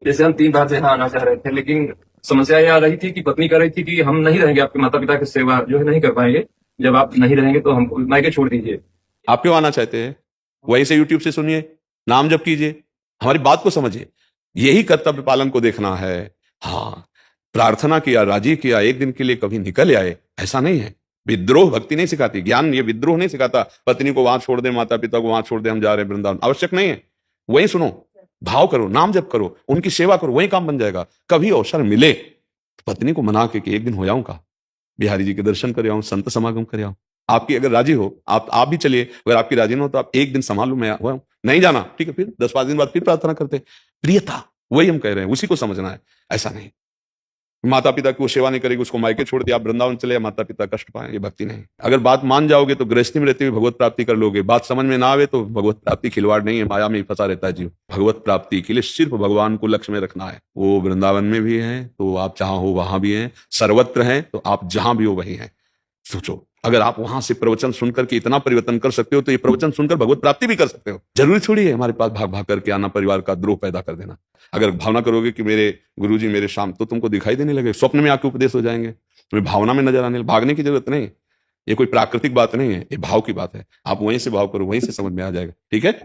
जैसे हम 3 बार से यहाँ आना चाह रहे थे, लेकिन समस्या ये आ रही थी कि पत्नी कह रही थी कि हम नहीं रहेंगे, आपके माता पिता की सेवा जो है नहीं कर पाएंगे, जब आप नहीं रहेंगे तो हमको मायके छोड़ दीजिए। आप क्यों आना चाहते हैं? वहीं से यूट्यूब से सुनिए, नाम जप कीजिए, हमारी बात को समझिए। यही कर्तव्य पालन को देखना है। हाँ, प्रार्थना किया, राजी किया, एक दिन के लिए कभी निकल आए, ऐसा नहीं है। विद्रोह भक्ति नहीं सिखाती, ज्ञान ये विद्रोह नहीं सिखाता। पत्नी को वहां छोड़ दे, माता पिता को वहां छोड़ दे, हम जा रहे हैं वृंदावन, आवश्यक नहीं है। वही सुनो, भाव करो, नाम जप करो, उनकी सेवा करो, वही काम बन जाएगा। कभी अवसर मिले पत्नी को मना के कि एक दिन हो जाऊंगा, बिहारी जी के दर्शन कर आऊं, संत समागम कर आऊं। आपकी अगर राजी हो, आप भी चलिए। अगर आपकी राजी ना हो तो आप एक दिन संभाल लो, मैं हुआ हूं। नहीं जाना, ठीक है, फिर 10-5 दिन बाद फिर प्रार्थना करते। प्रियता, वही हम कह रहे हैं, उसी को समझना है। ऐसा नहीं माता पिता की वो सेवा नहीं करेगी, उसको मायके छोड़ दिया, आप वृंदावन चले, माता पिता कष्ट पाए, ये भक्ति नहीं। अगर बात मान जाओगे तो गृहस्थी में रहते हुए भगवत प्राप्ति कर लोगे। बात समझ में ना आवे तो भगवत प्राप्ति खिलवाड़ नहीं है, माया में ही फंसा रहता है जीव। भगवत प्राप्ति के लिए सिर्फ भगवान को लक्ष्य में रखना है। वो वृंदावन में भी है तो आप जहां हो वहां भी हैं, सर्वत्र हैं तो आप जहां भी हो वहीं हैं। सोचो, अगर आप वहां से प्रवचन सुनकर के इतना परिवर्तन कर सकते हो तो ये प्रवचन सुनकर भगवत प्राप्ति भी कर सकते हो। जरूरी थोड़ी है हमारे पास भाग भाग करके आना, परिवार का द्रोह पैदा कर देना। अगर भावना करोगे कि मेरे गुरुजी मेरे शाम, तो तुमको दिखाई देने लगे, स्वप्न में आके उपदेश हो जाएंगे, तुम्हें भावना में नजर आने, भागने की जरूरत नहीं। ये कोई प्राकृतिक बात नहीं है, ये भाव की बात है। आप वहीं से भाव करो, वहीं से समझ में आ जाएगा। ठीक है।